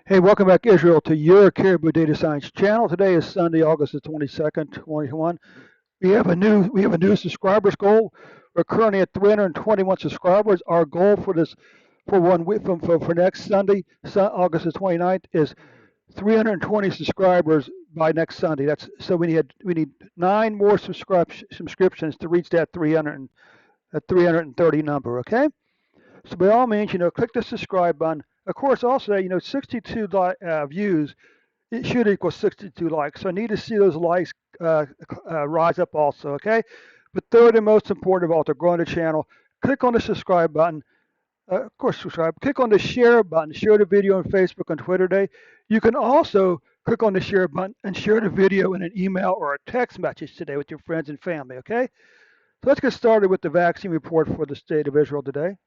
Hey, welcome back, Israel, to your Caribou Data Science channel. Today is Sunday, August the 22nd, 2021. We have a new subscribers goal. We're currently at 321 subscribers. Our goal for this for one week for next Sunday, August the 29th, is 320 subscribers by next Sunday. That's so we need 9 more subscriptions to reach that 330 number. Okay. So by all means, click the subscribe button. Of course, also, 62 views, it should equal 62 likes. So I need to see those likes rise up also, okay? But third and most important of all, to grow the channel, click on the subscribe button. Of course, subscribe. Click on the share button. Share the video on Facebook and Twitter Day. You can also click on the share button and share the video in an email or a text message today with your friends and family, okay? So let's get started with the vaccine report for the state of Israel today.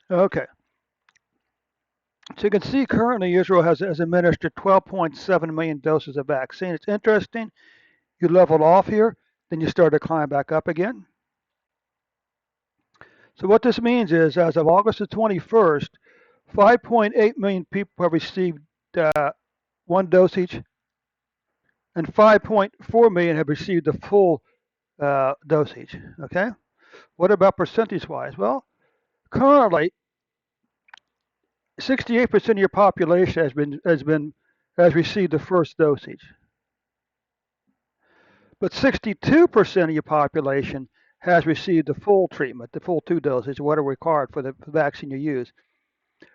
Okay. So you can see currently Israel has administered 12.7 million doses of vaccine. It's interesting. You leveled off here, then you start to climb back up again. So what this means is, as of August the 21st, 5.8 million people have received one dose each, and 5.4 million have received the full dosage. Okay. What about percentage-wise? Well, currently, 68% of your population has received the first dosage. But 62% of your population has received the full treatment, the full 2 doses, what are required for the vaccine you use.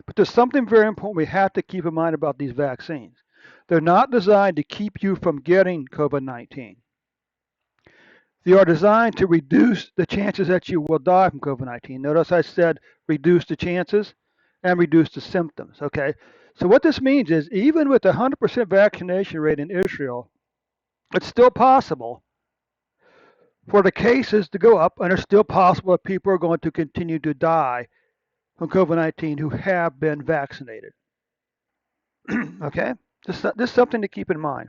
But there's something very important we have to keep in mind about these vaccines. They're not designed to keep you from getting COVID-19. They are designed to reduce the chances that you will die from COVID-19. Notice I said reduce the chances and reduce the symptoms, okay? So what this means is even with a 100% vaccination rate in Israel, it's still possible for the cases to go up, and it's still possible that people are going to continue to die from COVID-19 who have been vaccinated. Okay? This is something to keep in mind.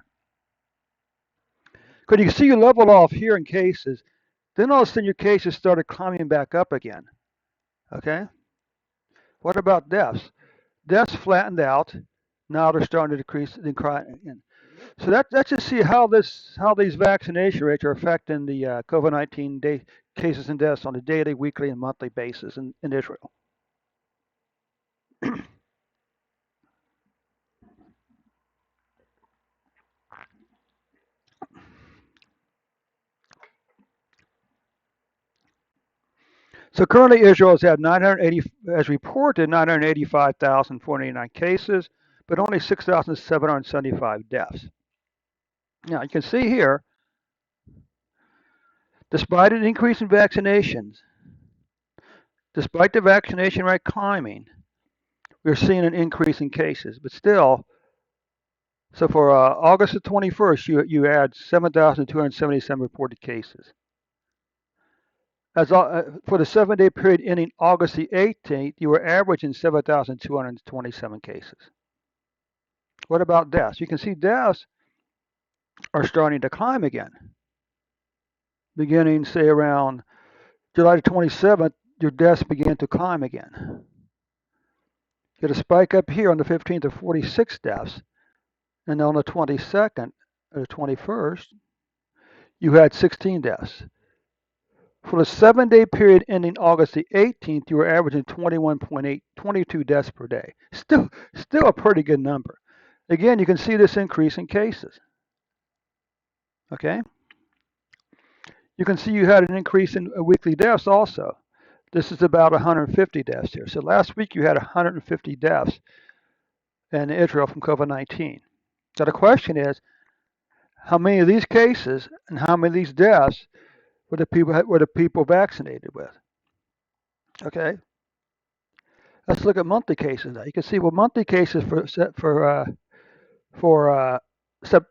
Because you can see you leveled off here in cases, then all of a sudden your cases started climbing back up again. Okay? What about deaths? Deaths flattened out. Now they're starting to decrease. So let's just see how these vaccination rates are affecting the COVID-19 cases and deaths on a daily, weekly, and monthly basis in Israel. So currently Israel has had as reported, 985,489 cases, but only 6,775 deaths. Now you can see here, despite an increase in vaccinations, despite the vaccination rate climbing, we're seeing an increase in cases. But still, so for August the 21st, you had 7,277 reported cases. For the 7-day period ending August the 18th, you were averaging 7,227 cases. What about deaths? You can see deaths are starting to climb again. Beginning, say, around July the 27th, your deaths began to climb again. You get a spike up here on the 15th of 46 deaths, and on the 22nd or the 21st, you had 16 deaths. For the 7-day period ending August the 18th, you were averaging 22 deaths per day. Still a pretty good number. Again, you can see this increase in cases. Okay? You can see you had an increase in weekly deaths also. This is about 150 deaths here. So last week you had 150 deaths in Israel from COVID-19. So the question is, how many of these cases and how many of these deaths were the people vaccinated with? Okay, let's look at monthly cases now. You can see, well, monthly cases for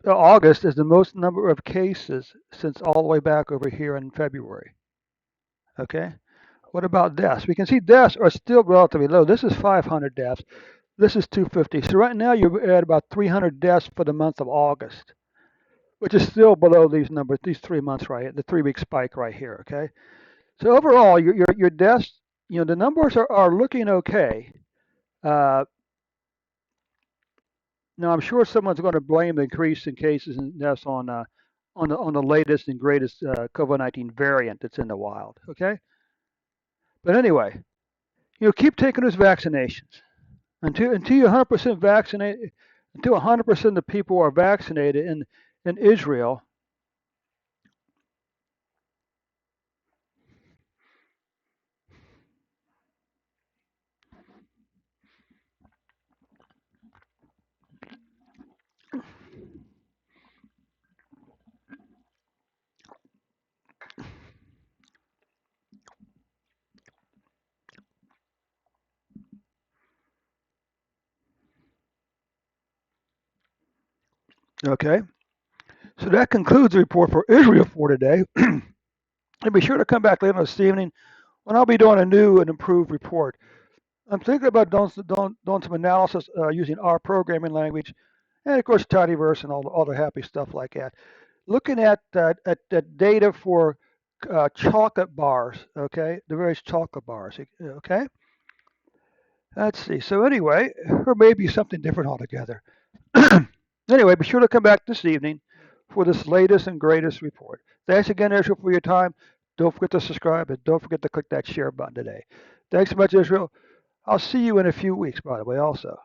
August is the most number of cases since all the way back over here in February. Okay, what about deaths? We can see deaths are still relatively low. This is 500 deaths. This is 250. So right now you're at about 300 deaths for the month of August, which is still below these numbers, these 3 months right, the 3 week spike right here. Okay. So overall, your deaths, the numbers are looking okay. Uh, Now I'm sure someone's going to blame the increase in cases and deaths on the latest and greatest COVID-19 variant that's in the wild. Okay. But anyway, keep taking those vaccinations until you're 100% vaccinated. Until 100% of the people are vaccinated in Israel. Okay. So that concludes the report for Israel for today. And be sure to come back later this evening when I'll be doing a new and improved report. I'm thinking about doing some analysis using R programming language, and of course tidyverse and all the happy stuff like that. Looking at data for chocolate bars, okay, the various chocolate bars, okay. Let's see. So anyway, or maybe something different altogether. Anyway, be sure to come back this evening for this latest and greatest report. Thanks again, Israel, for your time. Don't forget to subscribe and don't forget to click that share button today. Thanks so much, Israel. I'll see you in a few weeks, by the way, also.